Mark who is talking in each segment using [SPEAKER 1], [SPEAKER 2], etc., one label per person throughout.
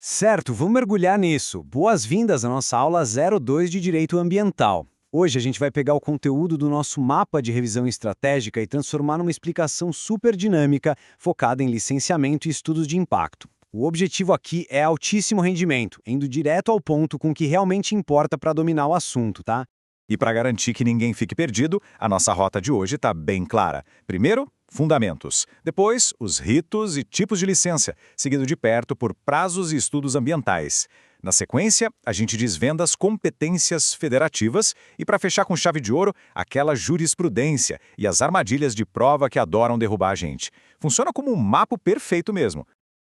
[SPEAKER 1] Certo, vamos mergulhar nisso. Boas-vindas à nossa aula 02 de Direito Ambiental. Hoje a gente vai pegar o conteúdo do nosso mapa de revisão estratégica e transformar numa explicação super dinâmica focada em licenciamento e estudos de impacto. O objetivo aqui é altíssimo rendimento, indo direto ao ponto com o que realmente importa para dominar o assunto, tá?
[SPEAKER 2] E para garantir que ninguém fique perdido, a nossa rota de hoje está bem clara. Primeiro, fundamentos. Depois, os ritos e tipos de licença, seguido de perto por prazos e estudos ambientais. Na sequência, a gente desvenda as competências federativas e, para fechar com chave de ouro, aquela jurisprudência e as armadilhas de prova que adoram derrubar a gente. Funciona como um mapa perfeito mesmo.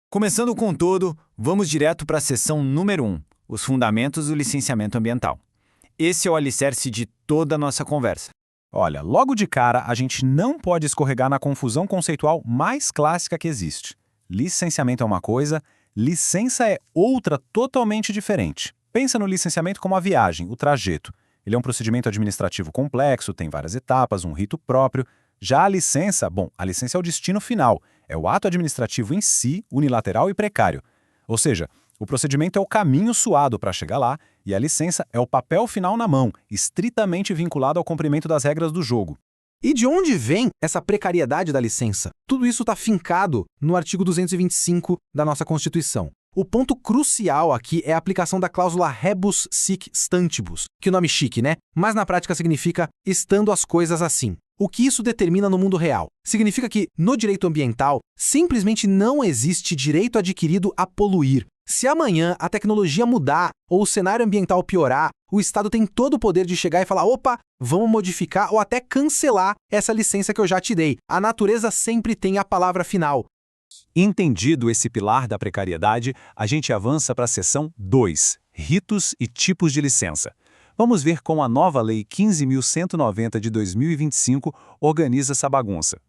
[SPEAKER 3] Começando com tudo, vamos direto para a seção número 1, os fundamentos do licenciamento ambiental. Esse é o alicerce de toda a nossa conversa.
[SPEAKER 2] Olha, logo de cara, a gente não pode escorregar na confusão conceitual mais clássica que existe. Licenciamento é uma coisa, licença é outra totalmente diferente. Pensa no licenciamento como a viagem, o trajeto. Ele é um procedimento administrativo complexo, tem várias etapas, um rito próprio. Já a licença é o destino final, é o ato administrativo em si, unilateral e precário. Ou seja, o procedimento é o caminho suado para chegar lá e a licença é o papel final na mão, estritamente vinculado ao cumprimento das regras do jogo.
[SPEAKER 4] E de onde vem essa precariedade da licença? Tudo isso está fincado no artigo 225 da nossa Constituição. O ponto crucial aqui é a aplicação da cláusula rebus sic stantibus, que o nome chique, né? Mas na prática significa estando as coisas assim. O que isso determina no mundo real? Significa que, no direito ambiental, simplesmente não existe direito adquirido a poluir. Se amanhã a tecnologia mudar ou o cenário ambiental piorar, o Estado tem todo o poder de chegar e falar: opa, vamos modificar ou até cancelar essa licença que eu já te dei. A natureza sempre tem a palavra final.
[SPEAKER 2] Entendido esse pilar da precariedade, a gente avança para a seção 2, ritos e tipos de licença. Vamos ver como a nova Lei 15.190 de 2025 organiza essa bagunça.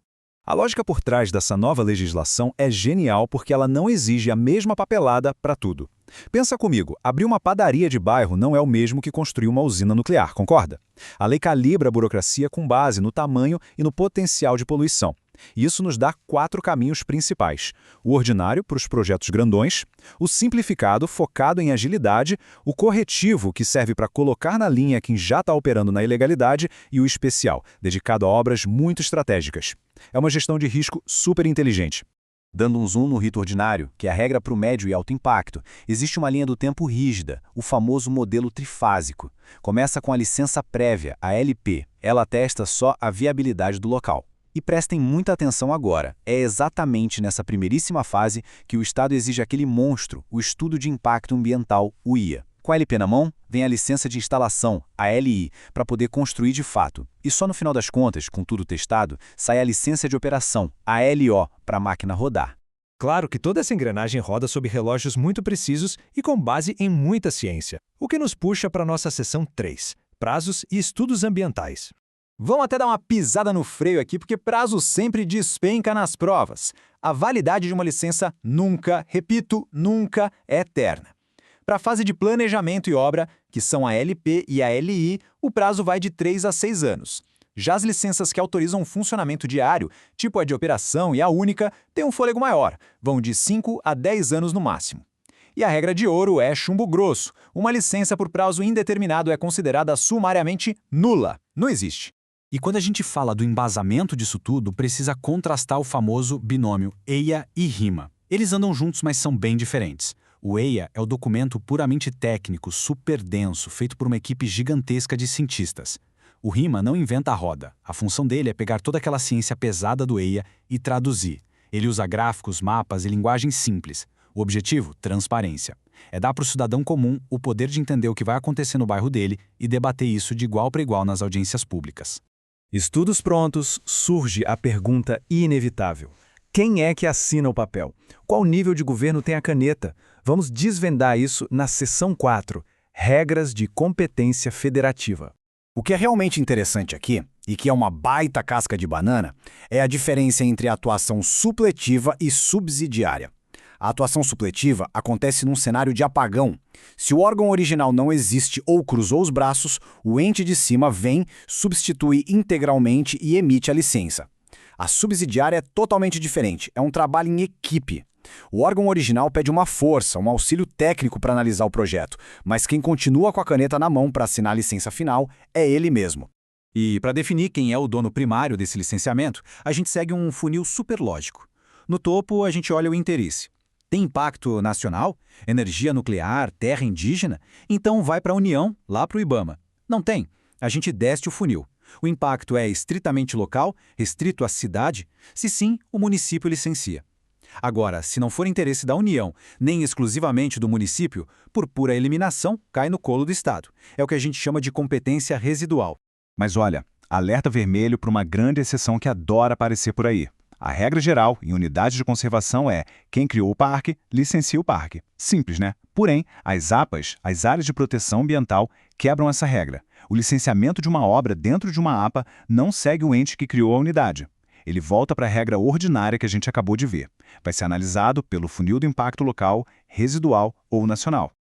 [SPEAKER 2] A lógica por trás dessa nova legislação é genial porque ela não exige a mesma papelada para tudo. Pensa comigo, abrir uma padaria de bairro não é o mesmo que construir uma usina nuclear, concorda? A lei calibra a burocracia com base no tamanho e no potencial de poluição. Isso nos dá 4 caminhos principais. O ordinário, para os projetos grandões, o simplificado, focado em agilidade, o corretivo, que serve para colocar na linha quem já está operando na ilegalidade, e o especial, dedicado a obras muito estratégicas. É uma gestão de risco super inteligente.
[SPEAKER 1] Dando um zoom no rito ordinário, que é a regra para o médio e alto impacto, existe uma linha do tempo rígida, o famoso modelo trifásico. Começa com a licença prévia, a LP. Ela atesta só a viabilidade do local. E prestem muita atenção agora, é exatamente nessa primeiríssima fase que o Estado exige aquele monstro, o Estudo de Impacto Ambiental, o IA. Com a LP na mão, vem a licença de instalação, a LI, para poder construir de fato. E só no final das contas, com tudo testado, sai a licença de operação, a LO, para a máquina rodar.
[SPEAKER 5] Claro que toda essa engrenagem roda sob relógios muito precisos e com base em muita ciência, o que nos puxa para a nossa seção 3, prazos e estudos ambientais.
[SPEAKER 3] Vamos até dar uma pisada no freio aqui, porque prazo sempre despenca nas provas. A validade de uma licença nunca, repito, nunca é eterna. Para a fase de planejamento e obra, que são a LP e a LI, o prazo vai de 3 a 6 anos. Já as licenças que autorizam funcionamento diário, tipo a de operação e a única, têm um fôlego maior, vão de 5 a 10 anos no máximo. E a regra de ouro é chumbo grosso. Uma licença por prazo indeterminado é considerada sumariamente nula. Não existe.
[SPEAKER 4] E quando a gente fala do embasamento disso tudo, precisa contrastar o famoso binômio EIA e RIMA. Eles andam juntos, mas são bem diferentes. O EIA é o documento puramente técnico, super denso, feito por uma equipe gigantesca de cientistas. O RIMA não inventa a roda. A função dele é pegar toda aquela ciência pesada do EIA e traduzir. Ele usa gráficos, mapas e linguagem simples. O objetivo? Transparência. É dar para o cidadão comum o poder de entender o que vai acontecer no bairro dele e debater isso de igual para igual nas audiências públicas.
[SPEAKER 2] Estudos prontos, surge a pergunta inevitável. Quem é que assina o papel? Qual nível de governo tem a caneta? Vamos desvendar isso na seção 4, regras de competência federativa.
[SPEAKER 3] O que é realmente interessante aqui, e que é uma baita casca de banana, é a diferença entre a atuação supletiva e subsidiária. A atuação supletiva acontece num cenário de apagão. Se o órgão original não existe ou cruzou os braços, o ente de cima vem, substitui integralmente e emite a licença. A subsidiária é totalmente diferente, é um trabalho em equipe.
[SPEAKER 1] O órgão original pede uma força, um auxílio técnico para analisar o projeto, mas quem continua com a caneta na mão para assinar a licença final é ele mesmo.
[SPEAKER 3] E para definir quem é o dono primário desse licenciamento, a gente segue um funil superlógico. No topo, a gente olha o interesse. Tem impacto nacional? Energia nuclear? Terra indígena? Então vai para a União, lá para o IBAMA. Não tem? A gente desce o funil. O impacto é estritamente local, restrito à cidade? Se sim, o município licencia. Agora, se não for interesse da União, nem exclusivamente do município, por pura eliminação, cai no colo do Estado. É o que a gente chama de competência residual.
[SPEAKER 2] Mas olha, alerta vermelho para uma grande exceção que adora aparecer por aí. A regra geral em unidade de conservação é quem criou o parque, licencia o parque. Simples, né? Porém, as APAs, as áreas de proteção ambiental, quebram essa regra. O licenciamento de uma obra dentro de uma APA não segue o ente que criou a unidade. Ele volta para a regra ordinária que a gente acabou de ver. Vai ser analisado pelo funil do impacto local, residual ou nacional.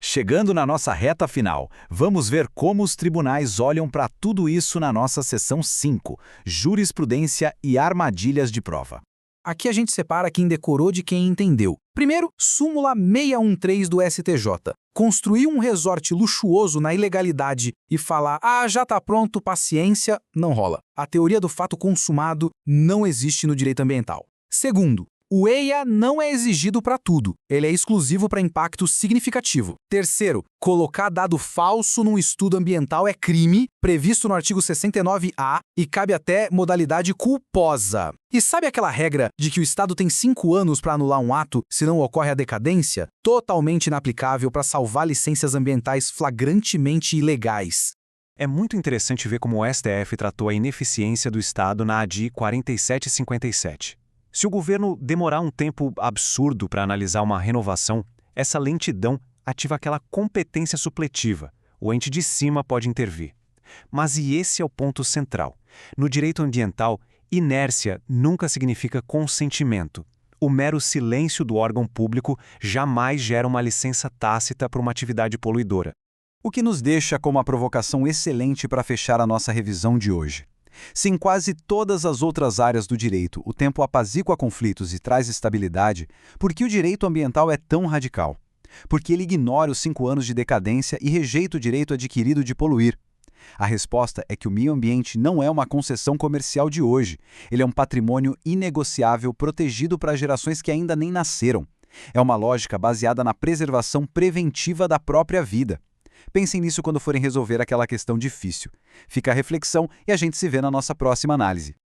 [SPEAKER 3] Chegando na nossa reta final, vamos ver como os tribunais olham para tudo isso na nossa seção 5, Jurisprudência e Armadilhas de Prova.
[SPEAKER 4] Aqui a gente separa quem decorou de quem entendeu. Primeiro, súmula 613 do STJ. Construir um resort luxuoso na ilegalidade e falar, já tá pronto, paciência, não rola. A teoria do fato consumado não existe no direito ambiental. Segundo, o EIA não é exigido para tudo, ele é exclusivo para impacto significativo. Terceiro, colocar dado falso num estudo ambiental é crime, previsto no artigo 69A e cabe até modalidade culposa. E sabe aquela regra de que o Estado tem 5 anos para anular um ato se não ocorre a decadência? Totalmente inaplicável para salvar licenças ambientais flagrantemente ilegais.
[SPEAKER 2] É muito interessante ver como o STF tratou a ineficiência do Estado na ADI 4757. Se o governo demorar um tempo absurdo para analisar uma renovação, essa lentidão ativa aquela competência supletiva. O ente de cima pode intervir. Mas e esse é o ponto central. No direito ambiental, inércia nunca significa consentimento. O mero silêncio do órgão público jamais gera uma licença tácita para uma atividade poluidora.
[SPEAKER 3] O que nos deixa com uma provocação excelente para fechar a nossa revisão de hoje. Se em quase todas as outras áreas do direito o tempo apazigua conflitos e traz estabilidade, por que o direito ambiental é tão radical? Porque ele ignora os 5 anos de decadência e rejeita o direito adquirido de poluir. A resposta é que o meio ambiente não é uma concessão comercial de hoje. Ele é um patrimônio inegociável protegido para gerações que ainda nem nasceram. É uma lógica baseada na preservação preventiva da própria vida. Pensem nisso quando forem resolver aquela questão difícil. Fica a reflexão e a gente se vê na nossa próxima análise.